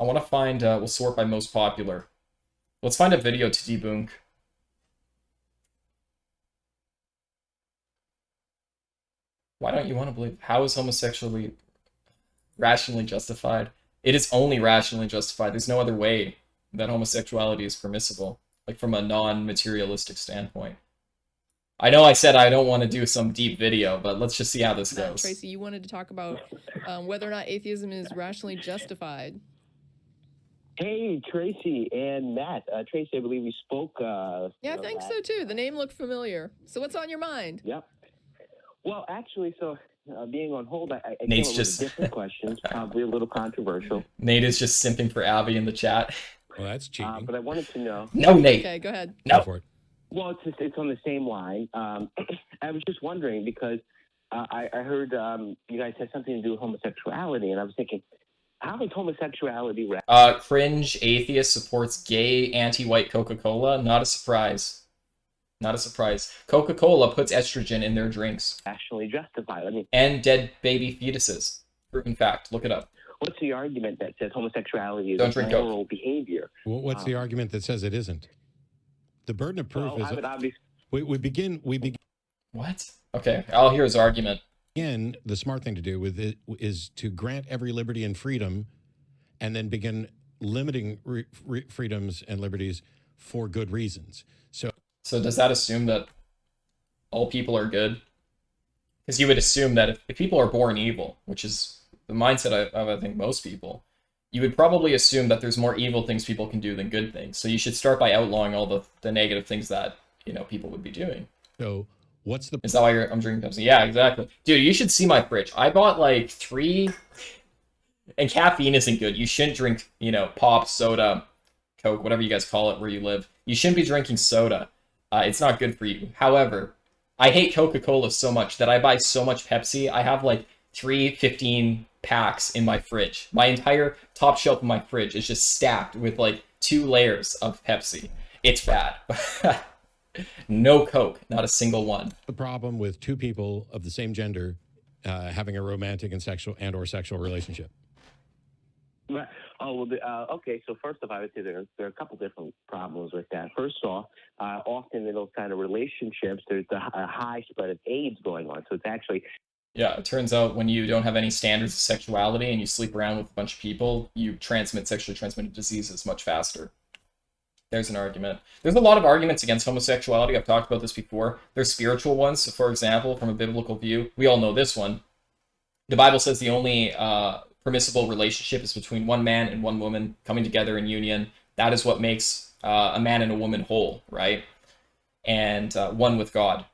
I want to find, we'll sort by most popular. Let's find a video to debunk. Why don't you want to believe? How is homosexuality rationally justified? It is only rationally justified. There's no other way that homosexuality is permissible, like from a non-materialistic standpoint. I know I said I don't want to do some deep video, but let's just see how this goes. Tracy, you wanted to talk about whether or not atheism is rationally justified. Hey, Tracy and Matt. Tracy, I believe we spoke. Yeah, I think so too. The name looked familiar. So what's on your mind? Yep. Well, actually, so being on hold, I Nate's came up just with different questions, probably a little controversial. Nate is just simping for Abby in the chat. Well, that's cheating. But I wanted to know. No, Nate. Okay, go ahead. No. Go for it. Well, it's on the same line. I was just wondering because I heard you guys had something to do with homosexuality, and I was thinking, how is homosexuality? Cringe atheist supports gay anti-white Coca-Cola. Not a surprise. Not a surprise. Coca-Cola puts estrogen in their drinks. Rationally justified. I mean, and dead baby fetuses. Proven fact. Look it up. what's the argument that says homosexuality is Don't drink Coke. moral behavior? Well, what's the argument that says it isn't? The burden of proof Well, I would obviously. we begin. What? Okay, I'll hear his argument. Again, the smart thing to do with it is to grant every liberty and freedom, and then begin limiting freedoms and liberties for good reasons. So does that assume that all people are good? Because you would assume that if people are born evil, which is the mindset of I think most people, you would probably assume that there's more evil things people can do than good things. So you should start by outlawing all the negative things that, you know, people would be doing. So what's the... Is that why I'm drinking Pepsi? Yeah, exactly. Dude, you should see my fridge. I bought like 3... And caffeine isn't good. You shouldn't drink, you know, pop, soda, Coke, whatever you guys call it where you live. You shouldn't be drinking soda. It's not good for you. However, I hate Coca-Cola so much that I buy so much Pepsi. I have like 3 15 packs in my fridge. My entire top shelf of my fridge is just stacked with like 2 layers of Pepsi. It's bad. No Coke, not a single one. The problem with two people of the same gender having a romantic and sexual or sexual relationship? Oh, well, okay. So first off, I would say there are a couple different problems with that. First off, often in those kind of relationships, there's a high spread of AIDS going on. So it's actually... Yeah, it turns out when you don't have any standards of sexuality and you sleep around with a bunch of people, you transmit sexually transmitted diseases much faster. There's an argument. There's a lot of arguments against homosexuality. I've talked about this before. There's spiritual ones. So for example, from a biblical view, we all know this one. The Bible says the only permissible relationship is between one man and one woman coming together in union. That is what makes a man and a woman whole, right? And one with God.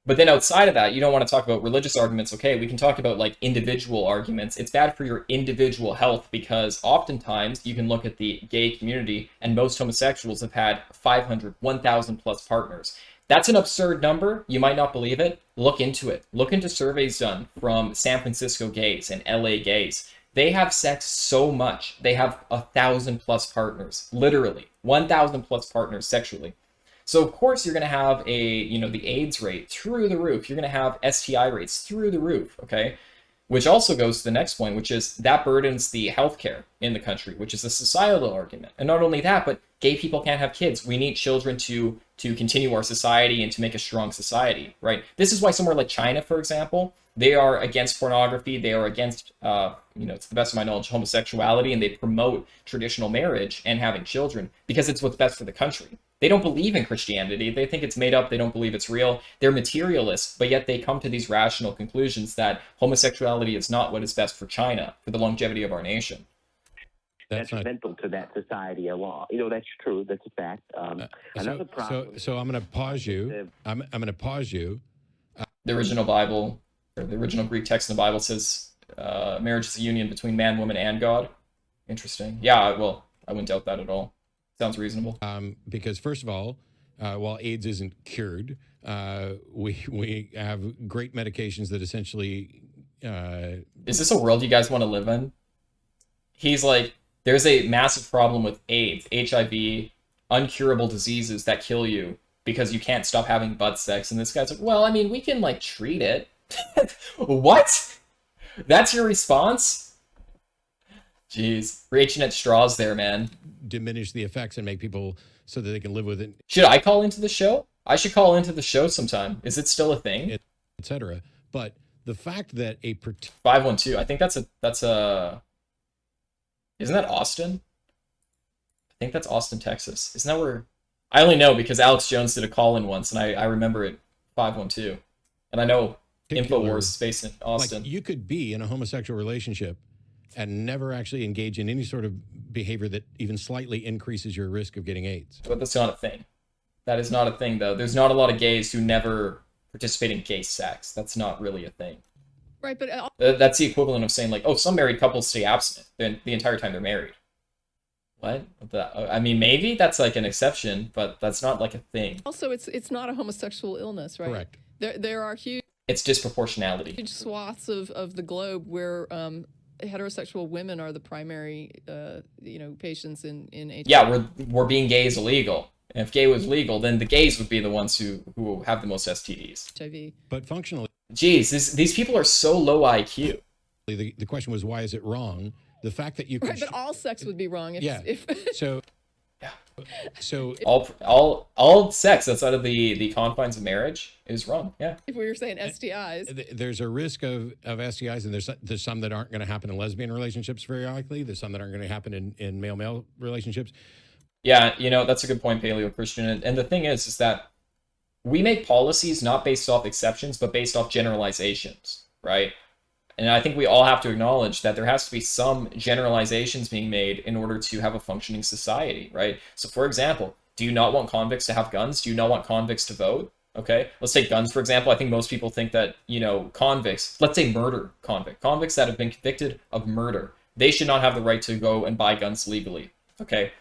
But then outside of that, you don't want to talk about religious arguments. Okay, we can talk about like individual arguments. It's bad for your individual health because oftentimes you can look at the gay community and most homosexuals have had 500, 1,000 plus partners. That's an absurd number. You might not believe it. Look into it. Look into surveys done from San Francisco gays and LA gays. They have sex so much. They have 1,000 plus partners, literally 1,000 plus partners sexually. So of course you're going to have the AIDS rate through the roof. You're going to have STI rates through the roof, okay? Which also goes to the next point, which is that burdens the healthcare in the country, which is a societal argument. And not only that, but gay people can't have kids. We need children to continue our society and to make a strong society, right? This is why somewhere like China, for example, they are against pornography. They are against, to the best of my knowledge, homosexuality, and they promote traditional marriage and having children because it's what's best for the country. They don't believe in Christianity. They think it's made up. They don't believe it's real. They're materialists, but yet they come to these rational conclusions that homosexuality is not what is best for China, for the longevity of our nation. That's mental to that society alone. That's true. That's a fact. Another problem. So I'm going to pause you. I'm going to pause you. The original Bible, or the original Greek text in the Bible says marriage is a union between man, woman, and God. Interesting. Yeah, well, I wouldn't doubt that at all. Sounds reasonable. Because first of all, while AIDS isn't cured, we have great medications that essentially... Is this a world you guys want to live in? He's like, there's a massive problem with AIDS, HIV, uncurable diseases that kill you because you can't stop having butt sex. And this guy's like, well, I mean, we can like treat it. What? That's your response? Jeez, reaching at straws there, man. diminish the effects and make people so that they can live with it, Should I call into the show? I should call into the show sometime. Is it still a thing? etc. But the fact that a 512. I think that's a. Isn't that Austin? I think that's Austin, Texas. Isn't that where? I only know because Alex Jones did a call in once, and I remember it 512, and I know particular, InfoWars is based in Austin. like you could be in a homosexual relationship and never actually engage in any sort of behavior that even slightly increases your risk of getting AIDS. But that's not a thing. That is not a thing, though. There's not a lot of gays who never participate in gay sex. That's not really a thing. Right, but That's the equivalent of saying, like, oh, some married couples stay abstinent the entire time they're married. What? I mean, maybe that's like an exception, but that's not like a thing. also it's not a homosexual illness, right? Correct. There are huge It's disproportionality. swaths of the globe where heterosexual women are the primary patients in HIV. Yeah, we're being gay is illegal. And if gay was legal, then the gays would be the ones who have the most STDs. HIV. But functionally, Jeez, these people are so low IQ. the question was, why is it wrong? The fact that you can Right, but all sex would be wrong if so Yeah. so All sex outside of the confines of marriage is wrong. Yeah. if we were saying STIs. there's a risk of STIs, and there's some that aren't going to happen in lesbian relationships very likely. There's some that aren't going to happen in male relationships. Yeah, that's a good point, Paleo Christian. And the thing is that we make policies not based off exceptions, but based off generalizations, right? And I think we all have to acknowledge that there has to be some generalizations being made in order to have a functioning society, right? So, for example, do you not want convicts to have guns? Do you not want convicts to vote? Okay, let's take guns, for example. I think most people think that, convicts, let's say murder convicts that have been convicted of murder, they should not have the right to go and buy guns legally, okay?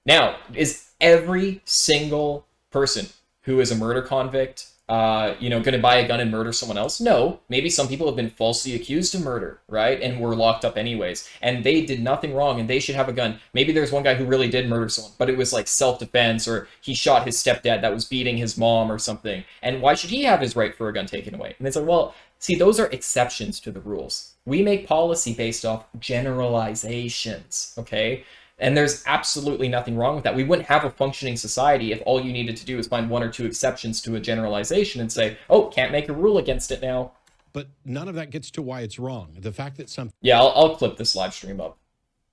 Now, is every single person who is a murder convict, going to buy a gun and murder someone else? No. Maybe some people have been falsely accused of murder, right? And were locked up anyways. And they did nothing wrong and they should have a gun. Maybe there's one guy who really did murder someone, but it was like self-defense, or he shot his stepdad that was beating his mom or something. And why should he have his right for a gun taken away? And it's like, well, see, those are exceptions to the rules. We make policy based off generalizations, okay? And there's absolutely nothing wrong with that. We wouldn't have a functioning society if all you needed to do is find one or two exceptions to a generalization and say, oh, can't make a rule against it now. But none of that gets to why it's wrong. The fact that something I'll clip this live stream up.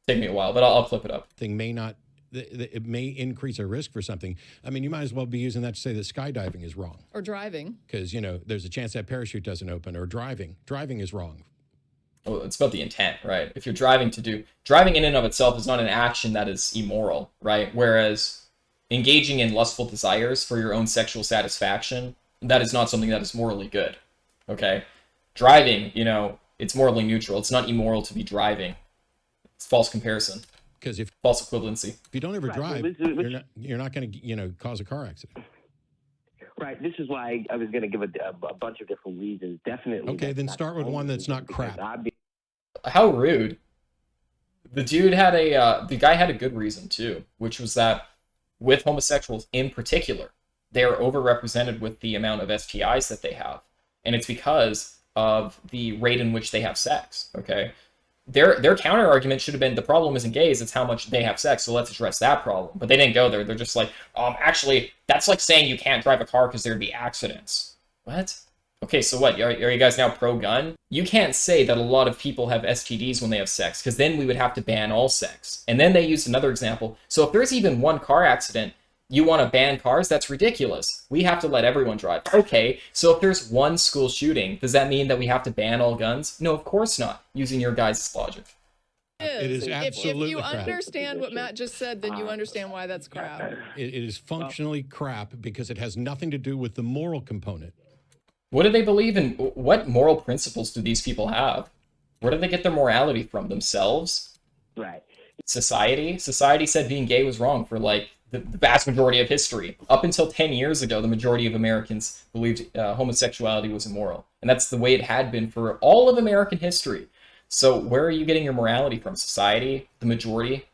Take me a while, but I'll clip it up. may not, it may increase a risk for something. I mean, you might as well be using that to say that skydiving is wrong. Or driving. Because, there's a chance that parachute doesn't open, or driving. Driving is wrong. Well, it's about the intent, right? If you're driving in and of itself is not an action that is immoral, right? Whereas engaging in lustful desires for your own sexual satisfaction, that is not something that is morally good, okay? Driving, it's morally neutral. It's not immoral to be driving. It's false comparison. Because false equivalency. If you don't ever drive, you're not going to cause a car accident. Right. This is why I was going to give a bunch of different reasons. Definitely. Okay, then start with one that's not crap. How rude. The guy had a good reason too, which was that with homosexuals in particular, they are overrepresented with the amount of STIs that they have. And it's because of the rate in which they have sex, okay? Their counter argument should have been, the problem isn't gays, it's how much they have sex, so let's address that problem. But they didn't go there. They're just like, actually, that's like saying you can't drive a car because there'd be accidents. What? Okay, so what? Are you guys now pro-gun? You can't say that a lot of people have STDs when they have sex, because then we would have to ban all sex. And then they used another example. So if there's even one car accident, you want to ban cars? That's ridiculous. We have to let everyone drive. Okay, so if there's one school shooting, does that mean that we have to ban all guns? No, of course not, using your guys' logic. It is absolutely If you crap. understand what Matt just said, then you understand why that's crap. It is functionally crap because it has nothing to do with the moral component. What do they believe in? What moral principles do these people have? Where do they get their morality from? Themselves? Right. Society? Society said being gay was wrong for like the vast majority of history. Up until 10 years ago, the majority of Americans believed homosexuality was immoral. And that's the way it had been for all of American history. So where are you getting your morality from? Society? The majority?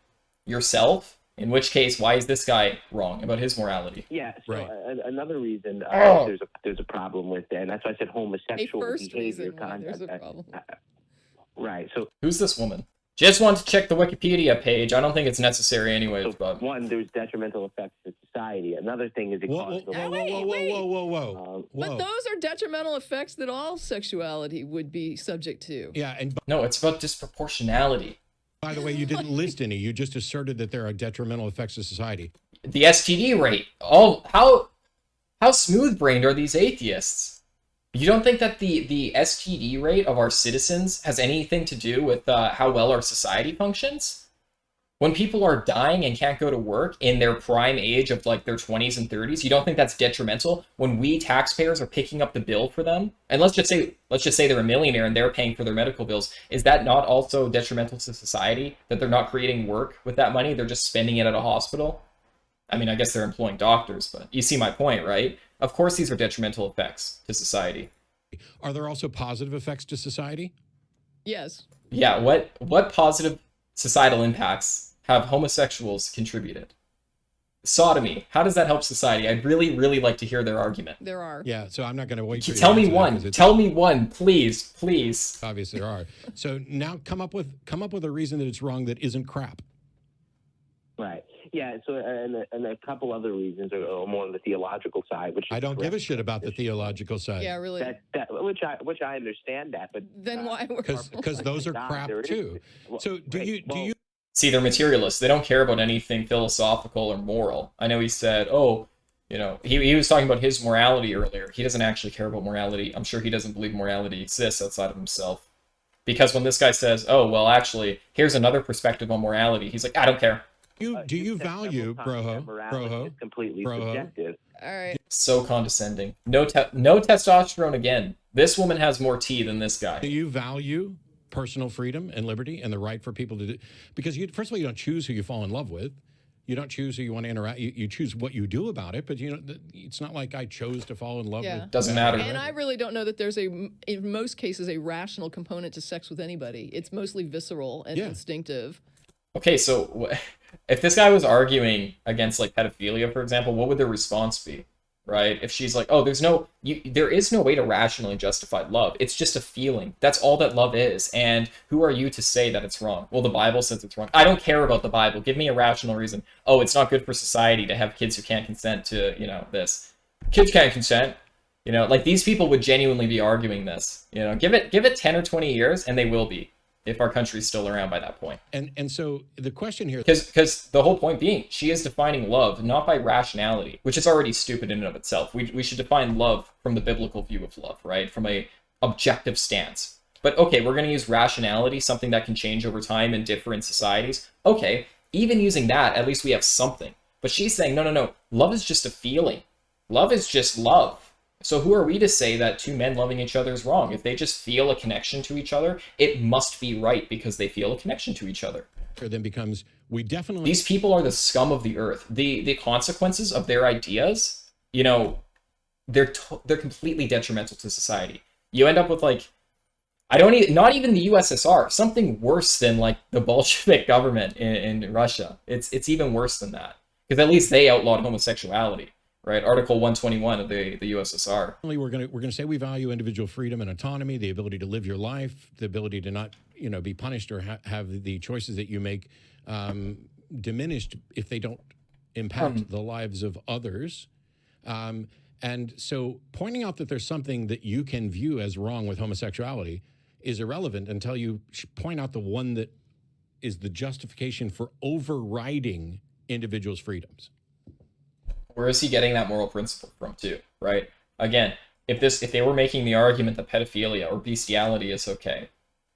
Yourself? In which case, why is this guy wrong about his morality? Yeah. So Right. Another reason there's a problem with that, and that's why I said A homosexual first behavior. reason why there's a problem. Right. So Who's this woman? Just want to check the Wikipedia page. I don't think it's necessary anyways, So but one, there's detrimental effects to society. Another thing is it Whoa, causes whoa, a whoa, lot whoa, of- whoa, whoa, whoa, whoa, whoa. But those are detrimental effects that all sexuality would be subject to. Yeah, and no, it's about disproportionality. by the way, you didn't list any. You just asserted that there are detrimental effects to society. The STD rate. How smooth-brained are these atheists? You don't think that the STD rate of our citizens has anything to do with how well our society functions? When people are dying and can't go to work in their prime age of like their 20s and 30s, you don't think that's detrimental when we taxpayers are picking up the bill for them? And let's just say they're a millionaire and they're paying for their medical bills. Is that not also detrimental to society that they're not creating work with that money? They're just spending it at a hospital? I mean, I guess they're employing doctors, but you see my point, right? Of course these are detrimental effects to society. Are there also positive effects to society? Yes. Yeah, what positive societal impacts have homosexuals contributed? Sodomy, how does that help society? I'd really, really like to hear their argument. There are. Yeah, so I'm not going to wait for you to Tell me answer that, one. 'cause it's Tell me one, please, please. obvious there are. So now come up with a reason that it's wrong that isn't crap. Right. Yeah. So, and a couple other reasons are more on the theological side, which I don't give a correct. shit about the theological side. Yeah, really. Which I understand that, but Then why were Because those are God, crap there is- too. well, So do right, you well, See, they're materialists. They don't care about anything philosophical or moral. I know he said, oh, you know, he was talking about his morality earlier. He doesn't actually care about morality. I'm sure he doesn't believe morality exists outside of himself. Because when this guy says, oh, well, actually, here's another perspective on morality, he's like, I don't care. do you said several value times that morality broho is completely Broho. subjective. All right. So condescending. No testosterone again. This woman has more tea than this do guy. you value personal freedom and liberty and the right for people to do, because first of all, you don't choose who you fall in love with. You don't choose who you want to interact. You choose what you do about it, but you know it's not like I chose to fall in love Yeah. with. Doesn't matter. And I really don't know that there's in most cases, a rational component to sex with anybody. It's mostly visceral and Yeah. instinctive. Okay, so if this guy was arguing against like pedophilia, for example, what would the response be? Right? If she's like, oh, there is no way to rationally justify love. It's just a feeling. That's all that love is. And who are you to say that it's wrong? Well, the Bible says it's wrong. I don't care about the Bible. Give me a rational reason. Oh, it's not good for society to have kids who can't consent to, you know, this. Kids can't consent. You know, like these people would genuinely be arguing this. You know, give it 10 or 20 years and they will be, if our country's still around by that point. And so the question here, Because the whole point being, she is defining love not by rationality, which is already stupid in and of itself. We should define love from the biblical view of love, right? From a objective stance. But okay, we're going to use rationality, something that can change over time in different societies. Okay, even using that, at least we have something. But she's saying, no, love is just a feeling. Love is just love. So who are we to say that two men loving each other is wrong? If they just feel a connection to each other, it must be right because they feel a connection to each other. then becomes we definitely These people are the scum of the earth. The consequences of their ideas, you know, they're completely detrimental to society. You end up with like, not even the USSR, something worse than like the Bolshevik government in Russia. It's even worse than that because at least they outlawed homosexuality. Right, Article 121 of the USSR. we're gonna say we value individual freedom and autonomy, the ability to live your life, the ability to not be punished or have the choices that you make diminished if they don't impact the lives of others. And so pointing out that there's something that you can view as wrong with homosexuality is irrelevant until you point out the one that is the justification for overriding individuals' freedoms. Where is he getting that moral principle from too, right? Again, if they were making the argument that pedophilia or bestiality is okay,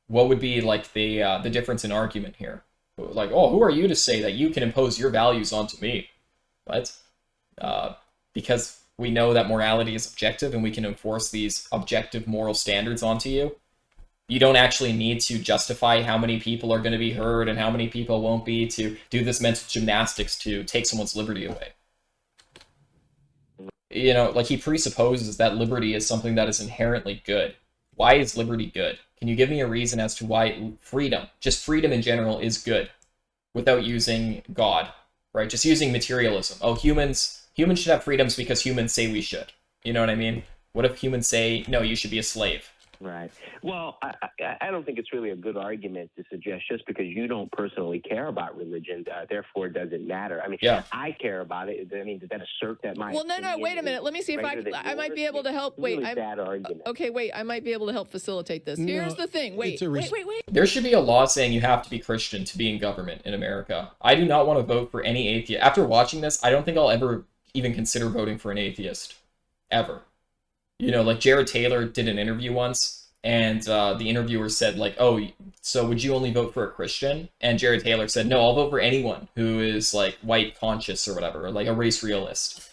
what would be like the difference in argument here? Like, oh, who are you to say that you can impose your values onto me? What? Because we know that morality is objective and we can enforce these objective moral standards onto you. You don't actually need to justify how many people are going to be hurt and how many people won't be to do this mental gymnastics to take someone's liberty away. You know, like he presupposes that liberty is something that is inherently good. Why is liberty good? Can you give me a reason as to why freedom, just freedom in general, is good without using God, right? Just using materialism. Oh, humans should have freedoms because humans say we should. You know what I mean? What if humans say, no, you should be a slave? Right. Well, I don't think it's really a good argument to suggest just because you don't personally care about religion, therefore it doesn't matter. I mean, Yeah. I care about it. I mean, does that assert that my Well, no, opinion wait a minute. Let me see if greater than I might yours? be able to help. Wait, Really bad argument. okay, wait. I might be able to help facilitate this. Here's No, the thing. Wait, it's a res- wait. There should be a law saying you have to be Christian to be in government in America. I do not want to vote for any atheist. After watching this, I don't think I'll ever even consider voting for an atheist. Ever. You know, like Jared Taylor did an interview once, and the interviewer said, like, oh, so would you only vote for a Christian? And Jared Taylor said, no, I'll vote for anyone who is, like, white conscious or whatever, or, like, a race realist.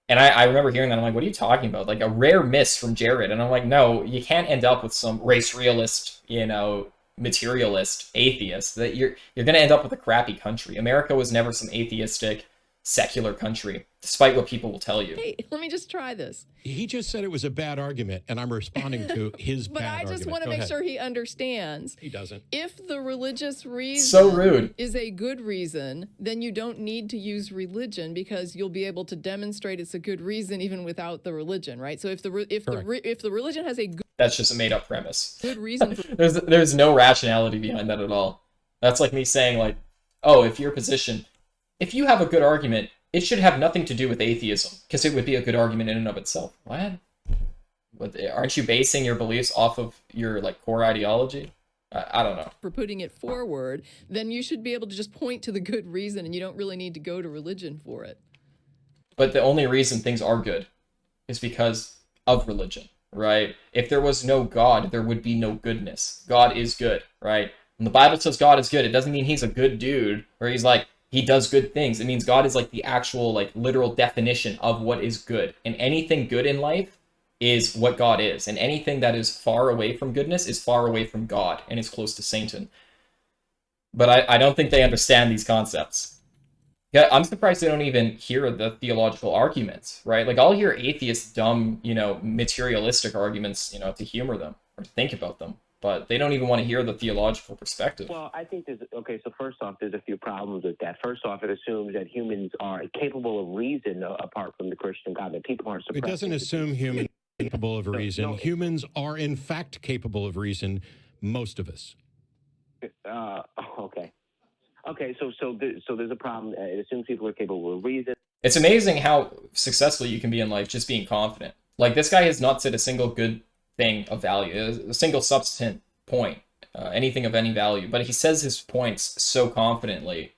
And I remember hearing that, I'm like, what are you talking about? Like, a rare miss from Jared. And I'm like, no, you can't end up with some race realist, you know, materialist atheist. That you're going to end up with a crappy country. America was never some atheistic, secular country, despite what people will tell you. Hey, let me just try this. He just said it was a bad argument, and I'm responding to his But bad I argument. just want to Go make ahead. sure he understands. He doesn't. If the religious reason So rude. is a good reason, then you don't need to use religion because you'll be able to demonstrate it's a good reason even without the religion, right? So if the religion has a That's just a made-up premise. good reason for There's no rationality behind that at all. That's like me saying, like, oh, if if you have a good argument, it should have nothing to do with atheism, because it would be a good argument in and of itself. What? Aren't you basing your beliefs off of your, like, core ideology? I don't know. for putting it forward, then you should be able to just point to the good reason and you don't really need to go to religion for it. But the only reason things are good is because of religion, right? If there was no God, there would be no goodness. God is good, right? When the Bible says God is good, it doesn't mean he's a good dude, or he's like, he does good things. It means God is like the actual, like, literal definition of what is good. And anything good in life is what God is. And anything that is far away from goodness is far away from God and is close to Satan. But I don't think they understand these concepts. Yeah, I'm surprised they don't even hear the theological arguments, right? Like, I'll hear atheist, dumb, you know, materialistic arguments, you know, to humor them or to think about them. But they don't even want to hear the theological perspective. Well, I think so first off, there's a few problems with that. First off, it assumes that humans are capable of reason apart from the Christian God, that people aren't It doesn't assume humans are capable of reason. no. Humans are, in fact, capable of reason, most of us. Okay. Okay, so there's a problem. It assumes people are capable of reason. It's amazing how successful you can be in life just being confident. Like, this guy has not said a single good thing of value, a single substantive point, anything of any value, but he says his points so confidently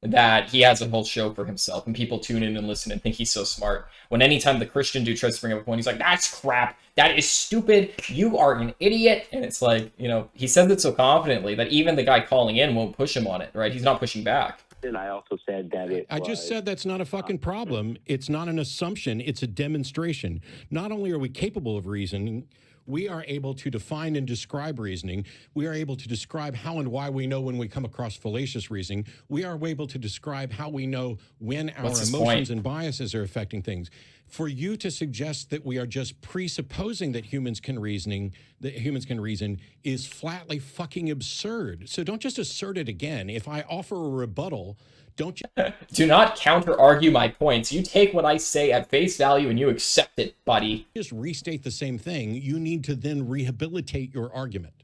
that he has a whole show for himself, and people tune in and listen and think he's so smart. When anytime the Christian dude tries to bring up a point, he's like, that's crap, that is stupid, you are an idiot. And it's like, you know, he says it so confidently that even the guy calling in won't push him on it, right? He's not pushing back. And I also said that I just said that's not a fucking problem. It's not an assumption. It's a demonstration. Not only are we capable of reasoning, we are able to define and describe reasoning. We are able to describe how and why we know when we come across fallacious reasoning. We are able to describe how we know when our What's his emotions point? and biases are affecting things. For you to suggest that we are just presupposing that humans can reason is flatly fucking absurd. So don't just assert it again. If I offer a rebuttal, don't you Do not counter-argue my points. You take what I say at face value and you accept it, buddy. just restate the same thing. You need to then rehabilitate your argument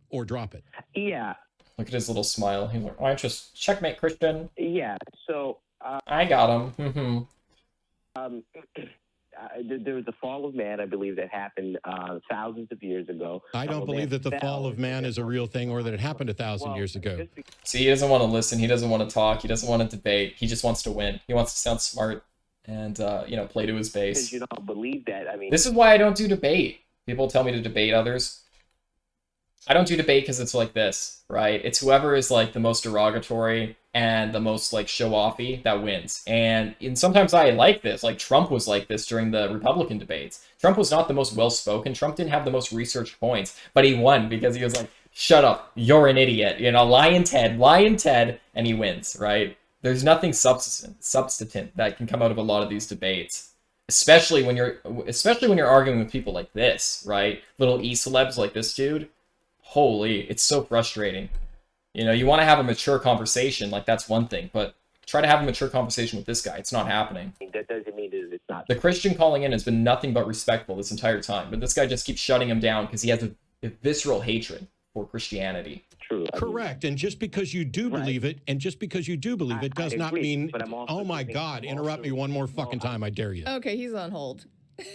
or drop it. Yeah, Look at his little smile. He's like, why don't you just checkmate, Christian? yeah. So I got him. there was the fall of man, I believe, that happened thousands of years ago. I don't believe that the fall of man is a real thing or that it happened 1,000 years ago. See, he doesn't want to listen. He doesn't want to talk. He doesn't want to debate. He just wants to win. He wants to sound smart and, you know, play to his Because base. you don't believe that. I mean, This is why I don't do debate. People tell me to debate others. I don't do debate because it's like this, right? It's whoever is, like, the most derogatory and the most, like, show-offy that wins. And sometimes I like this. Like, Trump was like this during the Republican debates. Trump was not the most well-spoken. Trump didn't have the most researched points. But he won because he was like, shut up, you're an idiot. You know, Lion Ted, and he wins, right? There's nothing substantive that can come out of a lot of these debates. Especially when you're arguing with people like this, right? Little e-celebs like this dude. Holy, it's so frustrating. You know, you want to have a mature conversation, like, that's one thing, but try to have a mature conversation with this guy. It's not happening. That doesn't mean that it's not. The Christian calling in has been nothing but respectful this entire time, but this guy just keeps shutting him down because he has a visceral hatred for Christianity. True. Correct. And just because you do believe it, and just because you do believe it, does not mean, oh my God, interrupt me one more fucking time, I dare you. Okay, he's on hold.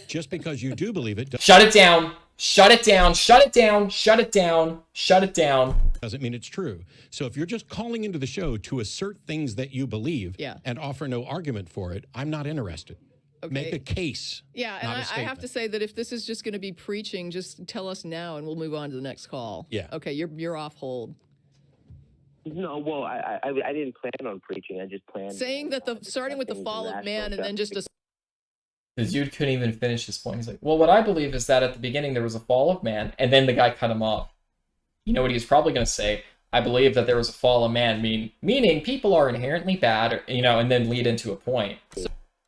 Just because you do believe it Shut it down. Shut it down. Shut it down. Shut it down. Shut it down. doesn't mean it's true. So if you're just calling into the show to assert things that you believe and offer no argument for it, I'm not interested. Okay. Make a case. Yeah, and I have to say that if this is just going to be preaching, just tell us now and we'll move on to the next call. Yeah. Okay, you're off hold. No, well, I didn't plan on preaching. I just planned saying that starting with the fall of man and then just a. The dude couldn't even finish his point. He's like, well, what I believe is that at the beginning there was a fall of man, and then the guy cut him off. You know what he was probably going to say? I believe that there was a fall of man, meaning people are inherently bad, or, and then lead into a point.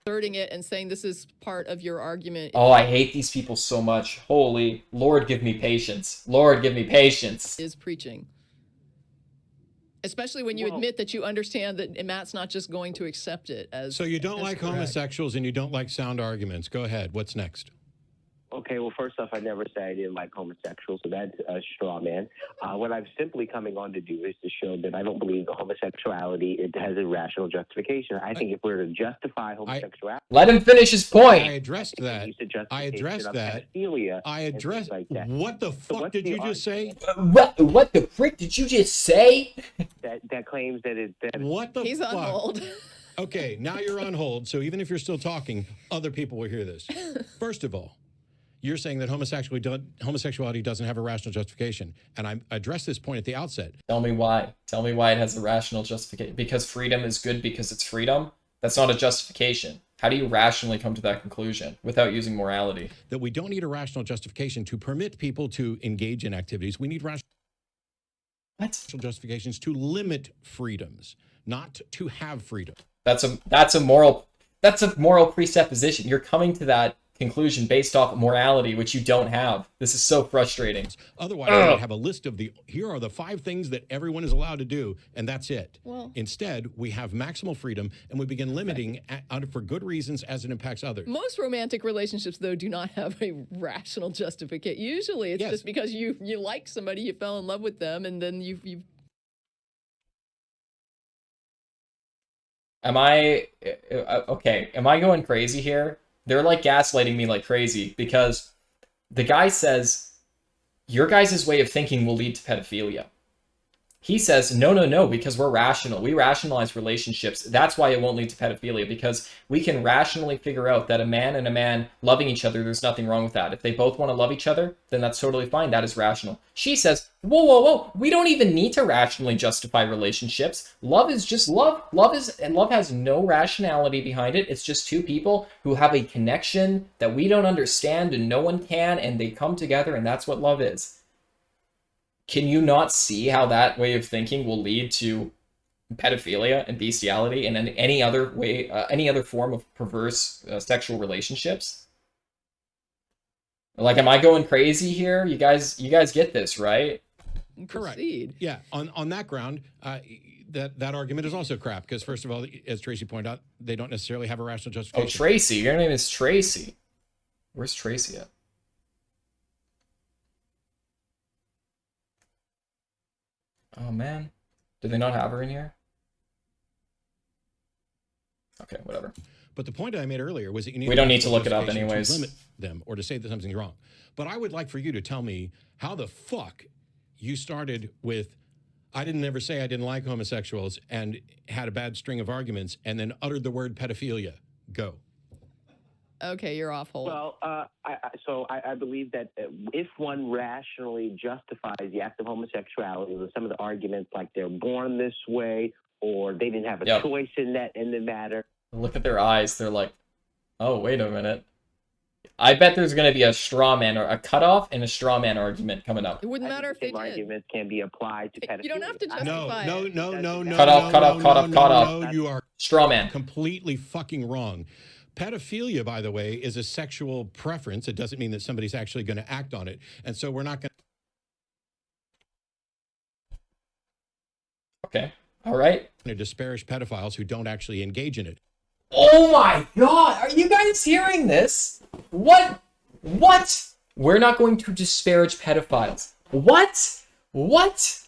Asserting it and saying this is part of your argument. Oh, I hate these people so much. Holy Lord, give me patience. Lord, give me patience. Is preaching. Especially when you admit that you understand that Matt's not just going to accept it as. So you don't like homosexuals and you don't like sound arguments. Go ahead. What's next? Okay, well, first off, I never say I didn't like homosexuals, so that's a straw man. What I'm simply coming on to do is to show that I don't believe the homosexuality, it has a rational justification. I think if we're to justify homosexuality... Let him finish his point. I addressed that. I addressed that. I addressed... Like that. What the fuck did you just say? What the frick did you just say? That claims that it... What the fuck? He's on hold. Okay, now you're on hold, so even if you're still talking, other people will hear this. First of all, you're saying that homosexuality doesn't have a rational justification. And I addressed this point at the outset. Tell me why. Tell me why it has a rational justification. Because freedom is good because it's freedom? That's not a justification. How do you rationally come to that conclusion without using morality? That we don't need a rational justification to permit people to engage in activities. We need rational justifications to limit freedoms, not to have freedom. That's a moral presupposition. You're coming to that conclusion based off morality, which you don't have. This is so frustrating. Otherwise, I would have a list of here are the 5 things that everyone is allowed to do, and that's it. Well, instead, we have maximal freedom, and we begin limiting for good reasons as it impacts others. Most romantic relationships, though, do not have a rational justification. Usually, it's just because you like somebody, you fell in love with them, and then you. Am I okay? Am I going crazy here? They're like gaslighting me like crazy because the guy says, your guys' way of thinking will lead to pedophilia. He says, no, because we're rational. We rationalize relationships. That's why it won't lead to pedophilia, because we can rationally figure out that a man and a man loving each other, there's nothing wrong with that. If they both want to love each other, then that's totally fine. That is rational. She says, whoa. We don't even need to rationally justify relationships. Love is just love. Love has no rationality behind it. It's just two people who have a connection that we don't understand and no one can, and they come together, and that's what love is. Can you not see how that way of thinking will lead to pedophilia and bestiality and any other way, any other form of perverse sexual relationships? Like, am I going crazy here? You guys get this, right? Correct. Proceed. Yeah. On that ground, that argument is also crap because, first of all, as Tracy pointed out, they don't necessarily have a rational justification. Oh, Tracy. Your name is Tracy. Where's Tracy at? Oh, man. Do they not have her in here? Okay, whatever. But the point I made earlier was that you need we don't need to look it up anyways. To limit them or to say that something's wrong. But I would like for you to tell me how the fuck you started with, I didn't ever say I didn't like homosexuals and had a bad string of arguments and then uttered the word pedophilia. Go. Okay, you're off hold. Well, I believe that if one rationally justifies the act of homosexuality with some of the arguments like they're born this way or they didn't have a choice in the matter. Look at their eyes. They're like, oh, wait a minute. I bet there's going to be a straw man or a cutoff and a straw man argument coming up. It wouldn't matter if they did. Arguments can be applied to pedophilia. You don't have to justify it. No. Cut off. No, you are straw man. Completely fucking wrong. Pedophilia, by the way, is a sexual preference. It doesn't mean that somebody's actually going to act on it. And so we're not going to... Okay. All right. To disparage pedophiles who don't actually engage in it. Oh my God. Are you guys hearing this? What? What? We're not going to disparage pedophiles. What? What?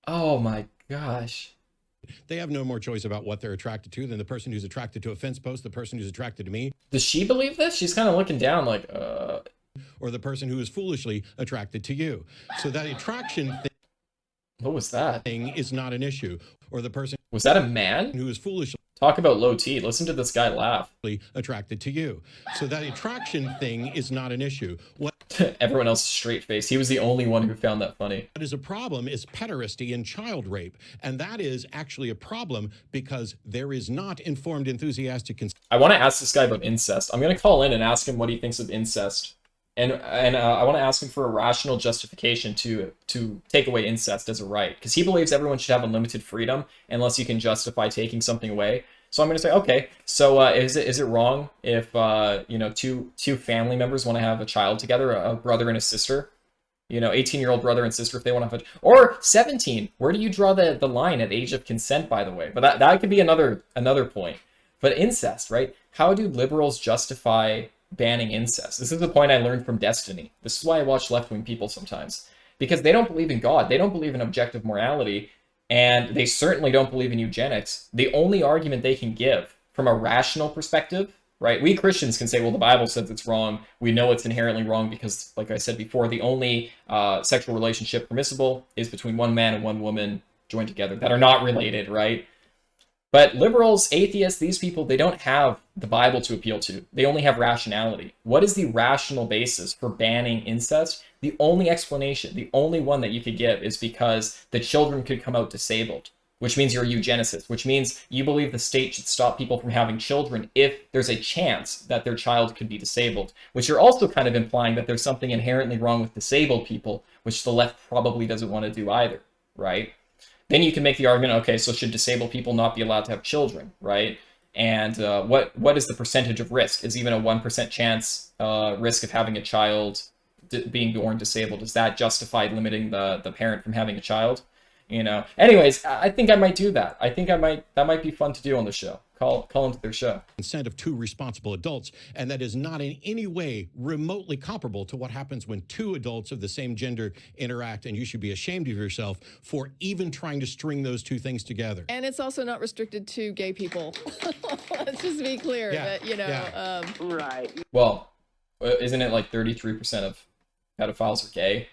Oh my gosh. They have no more choice about what they're attracted to than the person who's attracted to a fence post, the person who's attracted to me. Does she believe this? She's kind of looking down like, Or the person who is foolishly attracted to you. So that attraction what was that? thing is not an issue. Or the person Was that a man? who is foolishly Talk about low T. Listen to this guy laugh. attracted to you. So that attraction thing is not an issue. What Everyone else is straight face. He was the only one who found that funny. is a problem is pederasty and child rape. And that is actually a problem because there is not informed, enthusiastic consent. I want to ask this guy about incest. I'm going to call in and ask him what he thinks of incest. And I want to ask him for a rational justification to take away incest as a right. Because he believes everyone should have unlimited freedom unless you can justify taking something away. So I'm going to say, okay, so is it wrong if two family members want to have a child together, a brother and a sister? 18-year-old brother and sister if they want to have or 17. Where do you draw the line at age of consent, by the way? But that could be another point. But incest, right? How do liberals justify banning incest? This is the point I learned from Destiny. This is why I watch left-wing people sometimes. Because they don't believe in God. They don't believe in objective morality. And they certainly don't believe in eugenics. The only argument they can give from a rational perspective, right? We Christians can say, well, the Bible says it's wrong. We know it's inherently wrong because, like I said before, the only sexual relationship permissible is between one man and one woman joined together that are not related, right? But liberals, atheists, these people, they don't have the Bible to appeal to. They only have rationality. What is the rational basis for banning incest? The only explanation, the only one that you could give is because the children could come out disabled, which means you're a eugenicist, which means you believe the state should stop people from having children if there's a chance that their child could be disabled, which you're also kind of implying that there's something inherently wrong with disabled people, which the left probably doesn't want to do either, right? Then you can make the argument, okay, so should disabled people not be allowed to have children, right? And what is the percentage of risk? Is even a 1% chance risk of having a child being born disabled? Does that justify limiting the parent from having a child? Anyways, I think I might do that. I think that might be fun to do on the show. Call into their show. Consent of two responsible adults, and that is not in any way remotely comparable to what happens when two adults of the same gender interact, and you should be ashamed of yourself for even trying to string those two things together. And it's also not restricted to gay people. Let's just be clear that, Right. Well, isn't it like 33% of pedophiles are gay?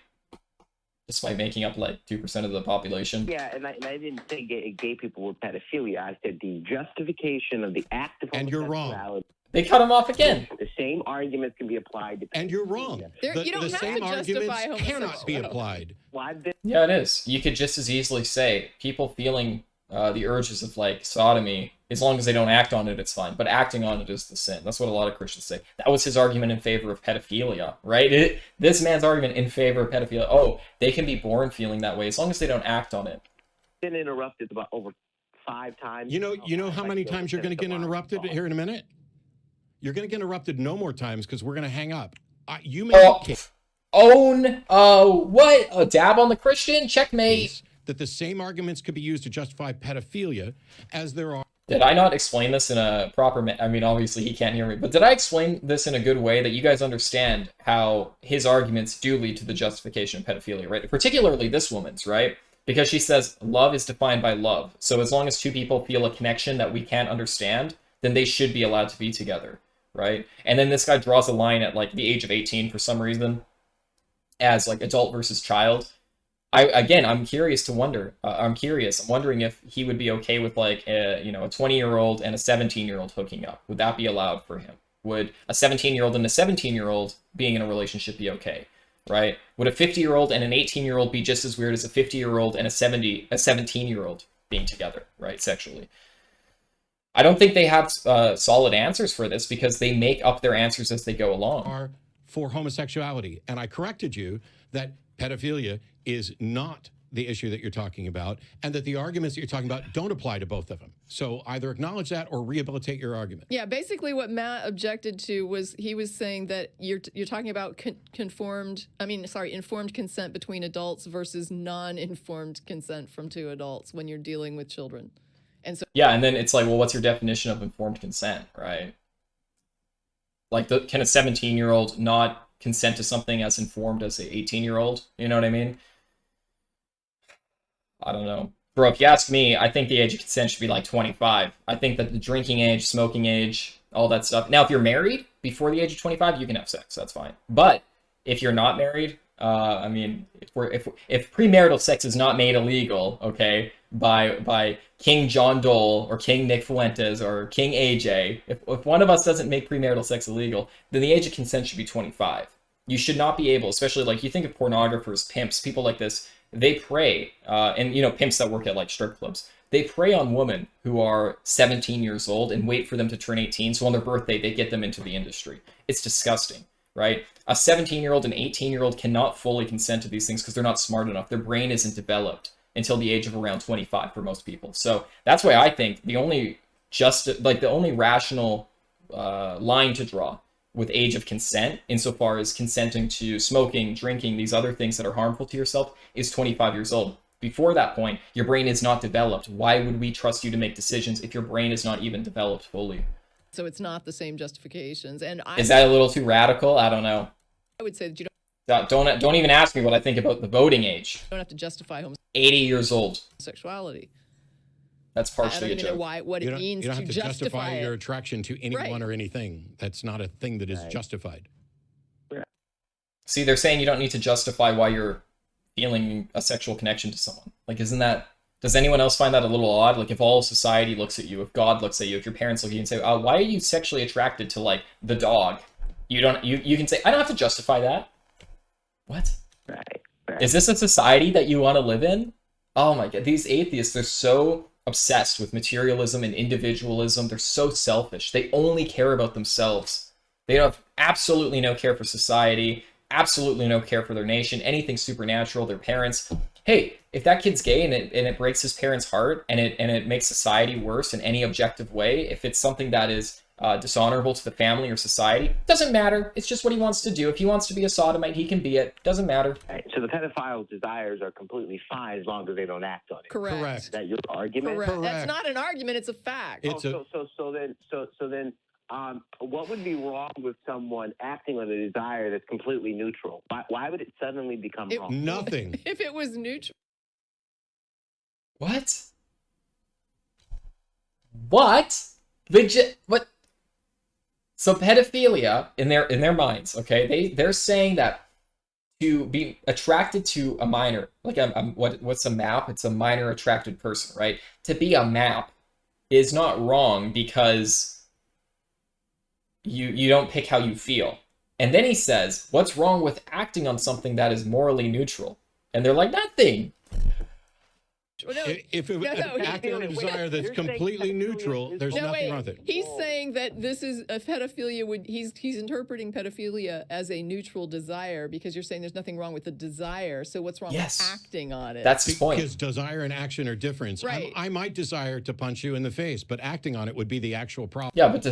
Despite making up like 2% of the population. Yeah, and I didn't say gay people were pedophilia. I said the justification of the act of And you're wrong. homosexuality. They cut him off again. The same arguments can be applied to And you're wrong. You don't the have same to justify arguments cannot be applied. Yeah, it is. You could just as easily say people feeling the urges of like sodomy, as long as they don't act on it, it's fine. But acting on it is the sin. That's what a lot of Christians say. That was his argument in favor of pedophilia, right? This man's argument in favor of pedophilia. Oh, they can be born feeling that way as long as they don't act on it. Been interrupted about over 5 times. You know how many times you're going to get interrupted here in a minute? You're going to get interrupted no more times because we're going to hang up. You may what? A dab on the Christian? Checkmate. That the same arguments could be used to justify pedophilia as there are. Did I not explain this in a proper... I mean, obviously he can't hear me, but did I explain this in a good way that you guys understand how his arguments do lead to the justification of pedophilia, right? Particularly this woman's, right? Because she says love is defined by love. So as long as two people feel a connection that we can't understand, then they should be allowed to be together, right? And then this guy draws a line at like the age of 18 for some reason as like adult versus child. I'm curious to wonder. I'm wondering if he would be okay with like a 20-year-old and a 17-year-old hooking up. Would that be allowed for him? Would a 17-year-old and a 17-year-old being in a relationship be okay? Right? Would a 50-year-old and an 18-year-old be just as weird as a 50-year-old and a 17-year-old being together, right, sexually? I don't think they have solid answers for this because they make up their answers as they go along. Are for homosexuality, and I corrected you that pedophilia is not the issue that you're talking about, and that the arguments that you're talking about don't apply to both of them. So either acknowledge that or rehabilitate your argument. Yeah, basically what Matt objected to was he was saying that you're talking about informed consent between adults versus non-informed consent from two adults when you're dealing with children. And so yeah, and then it's like, well, what's your definition of informed consent, right? Like, can a 17-year-old not consent to something as informed as an 18-year-old? You know what I mean? I don't know. Bro, if you ask me, I think the age of consent should be like 25. I think that the drinking age, smoking age, all that stuff. Now, if you're married before the age of 25, you can have sex. That's fine. But if you're not married, I mean, if premarital sex is not made illegal, okay, by King John Dole or King Nick Fuentes or King AJ, if one of us doesn't make premarital sex illegal, then the age of consent should be 25. You should not be able, especially like you think of pornographers, pimps, people like this, they prey, and you know, pimps that work at like strip clubs, they prey on women who are 17 years old and wait for them to turn 18. So on their birthday, they get them into the industry. It's disgusting, right? A 17-year-old and 18-year-old cannot fully consent to these things because they're not smart enough. Their brain isn't developed until the age of around 25 for most people. So that's why I think the only rational line to draw with age of consent, insofar as consenting to smoking, drinking, these other things that are harmful to yourself, is 25 years old. Before that point, your brain is not developed. Why would we trust you to make decisions if your brain is not even developed fully? So it's not the same justifications. And is that a little too radical? I don't know. I would say that you don't even ask me what I think about the voting age. don't have to justify 80 years old. homosexuality. That's partially I don't even know what it means you don't have to justify it. your attraction to anyone or anything. That's not a thing that is justified. See, they're saying you don't need to justify why you're feeling a sexual connection to someone. Like, does anyone else find that a little odd? Like, if all of society looks at you, if God looks at you, if your parents look at you and say, why are you sexually attracted to, like, the dog? You can say, I don't have to justify that. What? Right. Is this a society that you want to live in? Oh my God, these atheists, they're so obsessed with materialism and individualism. They're so selfish. They only care about themselves. They have absolutely no care for society, absolutely no care for their nation, anything supernatural, their parents. Hey, if that kid's gay and it breaks his parents' heart and it makes society worse in any objective way, if it's something that is dishonorable to the family or society, doesn't matter. It's just what he wants to do. If he wants to be a sodomite, he can be it. Doesn't matter. Right. So the pedophile's desires are completely fine as long as they don't act on it. Correct. Is that your argument? Correct. That's not an argument. It's a fact. So then, what would be wrong with someone acting on a desire that's completely neutral? Why would it suddenly become wrong? Nothing. If it was neutral. What? What? What? So pedophilia in their minds, okay? They're saying that to be attracted to a minor, like what's a map? It's a minor attracted person, right? To be a map is not wrong because you don't pick how you feel. And then he says, what's wrong with acting on something that is morally neutral? And they're like, nothing. If it was an act on a desire that's completely neutral, there's nothing wrong with it. He's saying that this is a pedophilia. He's interpreting pedophilia as a neutral desire because you're saying there's nothing wrong with the desire. So what's wrong with acting on it? That's his point. Because desire and action are different. Right. I might desire to punch you in the face, but acting on it would be the actual problem. Yeah, but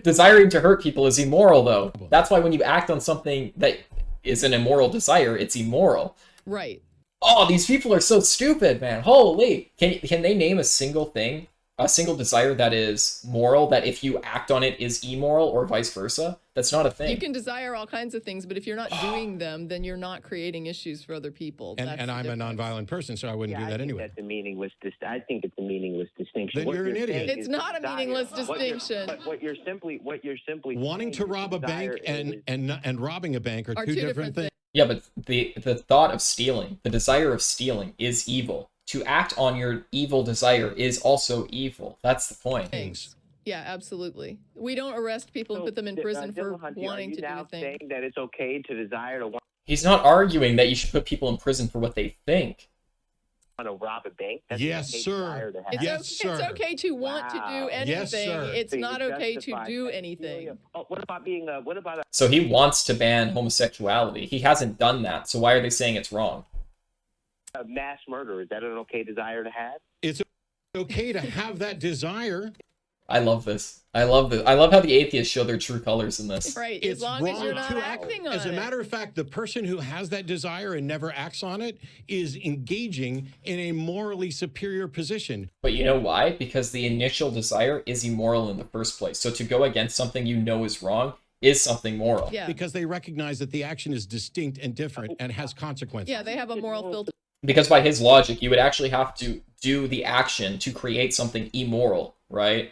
desiring to hurt people is immoral, though. That's why when you act on something that is an immoral desire, it's immoral. Right. Oh, these people are so stupid, man. Holy. Can they name a single thing, a single desire that is moral, that if you act on it is immoral, or vice versa? That's not a thing. You can desire all kinds of things, but if you're not doing them, then you're not creating issues for other people. And I'm a nonviolent person, so I wouldn't do that anyway. That's a meaningless I think it's a meaningless distinction. Then you're an idiot. It's not a meaningless distinction. What you're simply wanting to rob a bank and robbing a bank are two different things. Yeah, but the thought of stealing, the desire of stealing is evil. To act on your evil desire is also evil. That's the point. Thanks. Yeah, absolutely. We don't arrest people and put them in prison for wanting to do a thing. Saying that it's okay to desire to want He's not arguing that you should put people in prison for what they think. to rob a bank? That's Yes, sir. It's okay to want to do anything. Yes, sir. It's not okay to do anything. What about being a So he wants to ban homosexuality. He hasn't done that. So why are they saying it's wrong? mass murder, is that an okay desire to have? It's okay to have that desire. I love this. I love this. I love how the atheists show their true colors in this. Right. It's As long as you're wrong not to acting on As a it. matter of fact, the person who has that desire and never acts on it is engaging in a morally superior position. But you know why? Because the initial desire is immoral in the first place. So to go against something you know is wrong is something moral. Yeah. Because they recognize that the action is distinct and different and has consequences. Yeah, they have a moral filter. Because by his logic, you would actually have to do the action to create something immoral, right?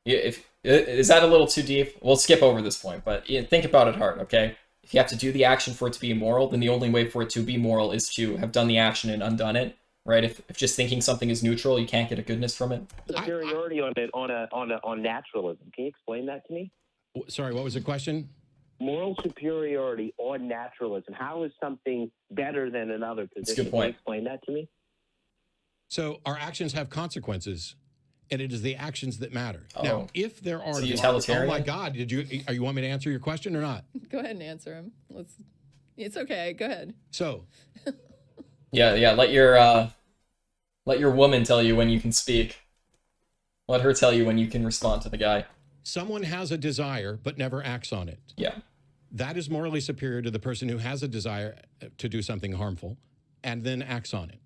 Is that a little too deep? We'll skip over this point, but think about it hard, okay? If you have to do the action for it to be immoral, then the only way for it to be moral is to have done the action and undone it, right? If just thinking something is neutral, you can't get a goodness from it. Superiority on naturalism. Can you explain that to me? Sorry, what was the question? Moral superiority on naturalism. How is something better than another position? That's a good point. Can you explain that to me? So our actions have consequences, and it is the actions that matter. Oh. Now, if there are, So utilitarian? oh my God, you want me to answer your question or not? Go ahead and answer him. It's okay. Go ahead. So, Yeah, let your woman tell you when you can speak. Let her tell you when you can respond to the guy. someone has a desire but never acts on it. Yeah. That is morally superior to the person who has a desire to do something harmful and then acts on it.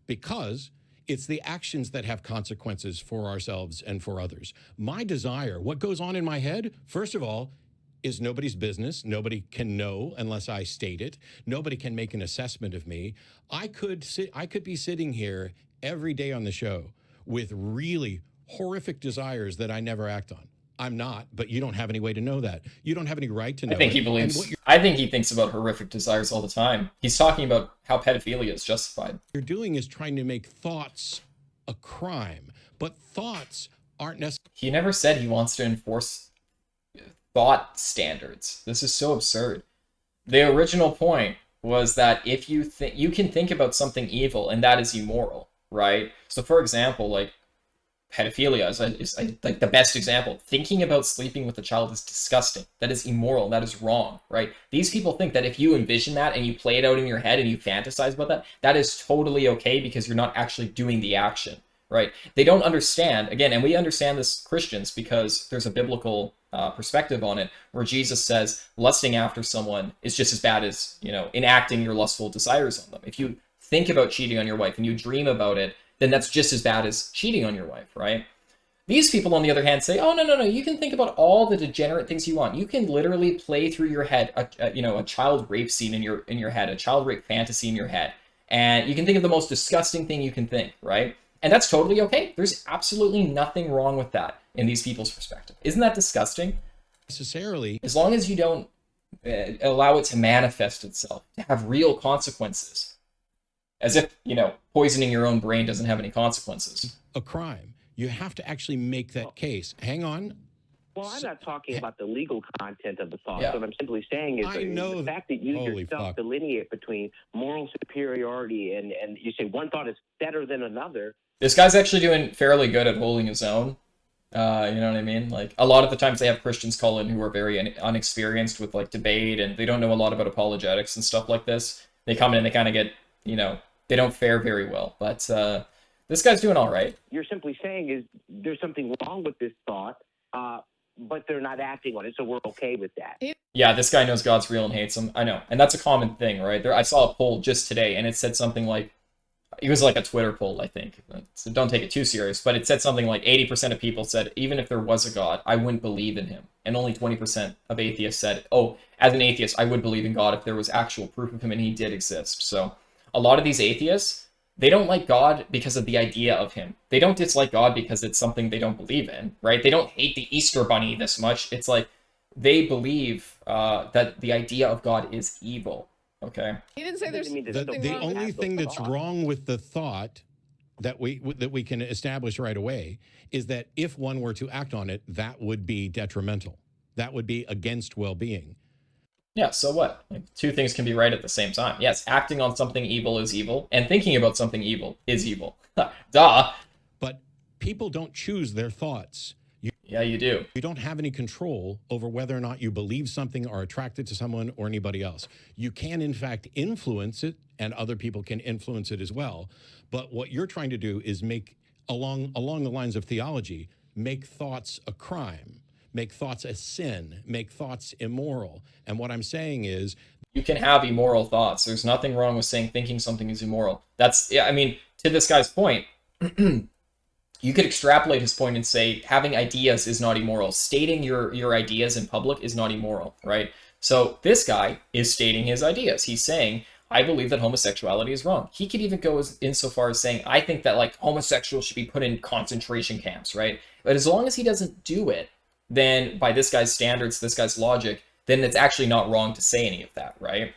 Because it's the actions that have consequences for ourselves and for others. My desire, what goes on in my head, first of all, is nobody's business. Nobody can know unless I state it. Nobody can make an assessment of me. I could be sitting here every day on the show with really horrific desires that I never act on. I'm not, but you don't have any way to know that. You don't have any right to know. I think it. he believes. I think he thinks about horrific desires all the time. He's talking about how pedophilia is justified. What you're doing is trying to make thoughts a crime, but thoughts aren't necessarily. He never said he wants to enforce thought standards. This is so absurd. The original point was that if you think you can think about something evil and that is immoral, right? So, for example, like pedophilia is like the best example. Thinking about sleeping with a child is disgusting. That is immoral. That is wrong, right? These people think that if you envision that and you play it out in your head and you fantasize about that, that is totally okay because you're not actually doing the action, right? They don't understand, again, and we understand this, Christians, because there's a biblical perspective on it where Jesus says lusting after someone is just as bad as, enacting your lustful desires on them. If you think about cheating on your wife and you dream about it, then that's just as bad as cheating on your wife, right? These people, on the other hand, say, oh, no, you can think about all the degenerate things you want. You can literally play through your head, a child rape scene in your head, a child rape fantasy in your head. And you can think of the most disgusting thing you can think, right? And that's totally okay. There's absolutely nothing wrong with that in these people's perspective. Isn't that disgusting? Necessarily. As long as you don't allow it to manifest itself, to have real consequences. As if, poisoning your own brain doesn't have any consequences. A crime. You have to actually make that case. Hang on. Well, I'm not talking about the legal content of the thought. Yeah. What I'm simply saying is the fact that you Holy yourself fuck. delineate between moral superiority and you say one thought is better than another. This guy's actually doing fairly good at holding his own. You know what I mean? Like, a lot of the times they have Christians call in who are very unexperienced with, like, debate, and they don't know a lot about apologetics and stuff like this. They come in and they kind of get, they don't fare very well. But this guy's doing all right. You're simply saying is there's something wrong with this thought, but they're not acting on it, so we're okay with that. Yeah, this guy knows God's real and hates him. I know. And that's a common thing, right? I saw a poll just today, and it said something like, it was like a Twitter poll, I think. So don't take it too serious. But it said something like 80% of people said, even if there was a God, I wouldn't believe in him. And only 20% of atheists said, oh, as an atheist, I would believe in God if there was actual proof of him and he did exist. So a lot of these atheists, they don't like God because of the idea of him. They don't dislike God because it's something they don't believe in, right? They don't hate the Easter Bunny this much. It's like they believe that the idea of God is evil. Okay. He didn't say there's Doesn't mean something The wrong with only that. thing that's wrong with the thought that we can establish right away is that if one were to act on it, that would be detrimental. That would be against well-being. Yeah, so what? Like, two things can be right at the same time. Yes, acting on something evil is evil, and thinking about something evil is evil. Duh. But people don't choose their thoughts. Yeah, you do. You don't have any control over whether or not you believe something, are attracted to someone or anybody else. You can, in fact, influence it, and other people can influence it as well. But what you're trying to do is make, along the lines of theology, make thoughts a crime, make thoughts a sin, make thoughts immoral. And what I'm saying is, You can have immoral thoughts. There's nothing wrong with saying thinking something is immoral. That's, yeah, I mean, to this guy's point, you could extrapolate his point and say having ideas is not immoral. Stating your ideas in public is not immoral, right? So this guy is stating his ideas. He's saying, I believe that homosexuality is wrong. He could even go insofar as saying, I think that like homosexuals should be put in concentration camps, right? But as long as he doesn't do it, then by this guy's standards, this guy's logic, then it's actually not wrong to say any of that, right?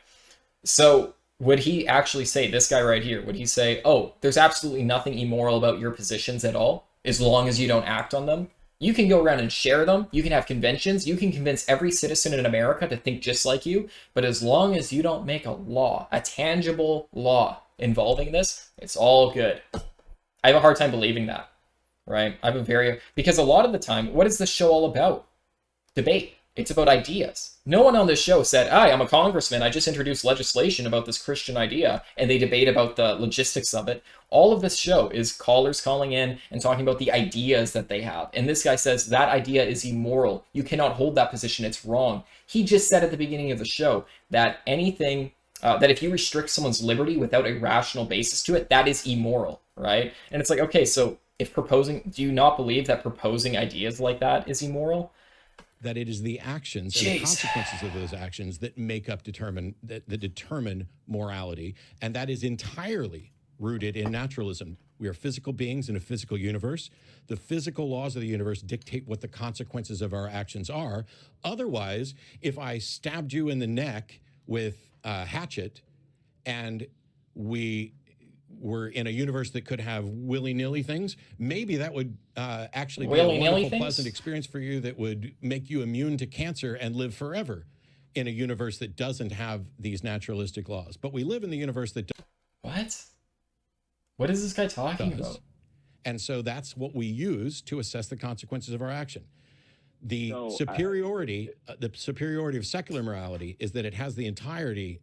So would he actually say, this guy right here, would he say, oh, there's absolutely nothing immoral about your positions at all, as long as you don't act on them? You can go around and share them. You can have conventions. You can convince every citizen in America to think just like you. But as long as you don't make a law, a tangible law involving this, it's all good. I have a hard time believing that, right? Because a lot of the time, what is this show all about? Debate. It's about ideas. No one on this show said, hi, I'm a congressman. I just introduced legislation about this Christian idea, and they debate about the logistics of it. All of this show is callers calling in and talking about the ideas that they have. And this guy says that idea is immoral. You cannot hold that position. It's wrong. He just said at the beginning of the show that anything, that if you restrict someone's liberty without a rational basis to it, that is immoral, right? And it's like, okay, so if do you not believe that proposing ideas like that is immoral? that it is the actions and the consequences of those actions that determine morality, and that is entirely rooted in naturalism. We are physical beings in a physical universe. The physical laws of the universe dictate what the consequences of our actions are. Otherwise, if I stabbed you in the neck with a hatchet and we were in a universe that could have willy-nilly things, maybe that would actually be a wonderful, pleasant experience for you that would make you immune to cancer and live forever in a universe that doesn't have these naturalistic laws. But we live in the universe that does. What? What is this guy talking about? And so that's what we use to assess the consequences of our action. The superiority of secular morality is that it has the entirety.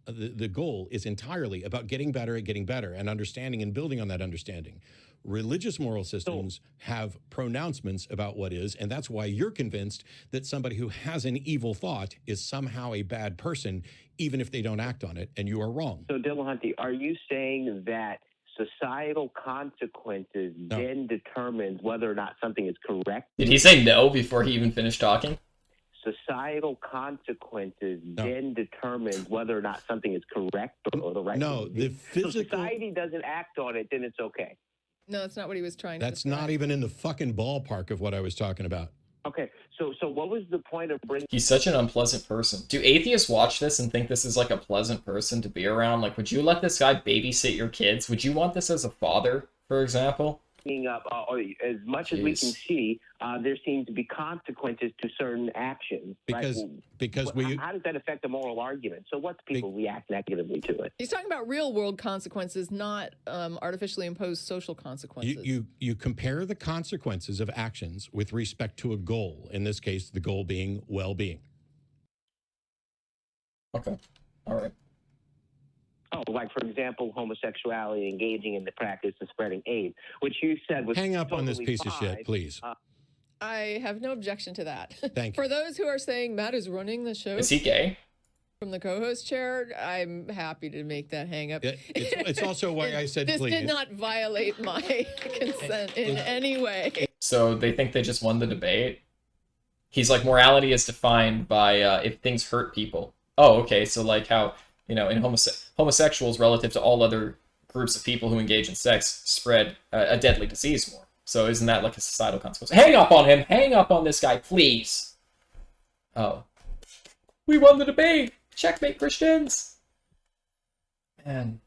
The goal is entirely about getting better and understanding and building on that understanding. Religious moral systems have pronouncements about what is, and that's why you're convinced that somebody who has an evil thought is somehow a bad person, even if they don't act on it, and you are wrong. So, Dillahunty, are you saying that societal consequences then determines whether or not something is correct? Did he say no before he even finished talking? Societal consequences then determines whether or not something is correct or the right. No, the physical. So society doesn't act on it, then it's okay. No, that's not what he was trying to. That's not even in the fucking ballpark of what I was talking about. Okay, so what was the point of bringing? He's such an unpleasant person. Do atheists watch this and think this is like a pleasant person to be around? Like, would you let this guy babysit your kids? Would you want this as a father, for example? Up, as much as we can see, there seems to be consequences to certain actions. Because how does that affect the moral argument? So what's people react negatively to it? He's talking about real world consequences, not artificially imposed social consequences. You compare the consequences of actions with respect to a goal. In this case, the goal being well-being. Okay, all right. Oh, like, for example, homosexuality, engaging in the practice of spreading AIDS, which you said was Hang up totally on this piece fine. of shit, please. I have no objection to that. Thank For you. those who are saying Matt is running the show Is he gay? from the co-host chair, I'm happy to make that hang up. It's also why I said this please. did not violate my consent in any way. So they think they just won the debate? He's like, morality is defined by if things hurt people. Oh, okay, so like how... You know, in homosexuals relative to all other groups of people who engage in sex spread a deadly disease more. So isn't that like a societal consequence? Hang up on him! Hang up on this guy, please! Oh. We won the debate! Checkmate, Christians! Man,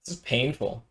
this is painful.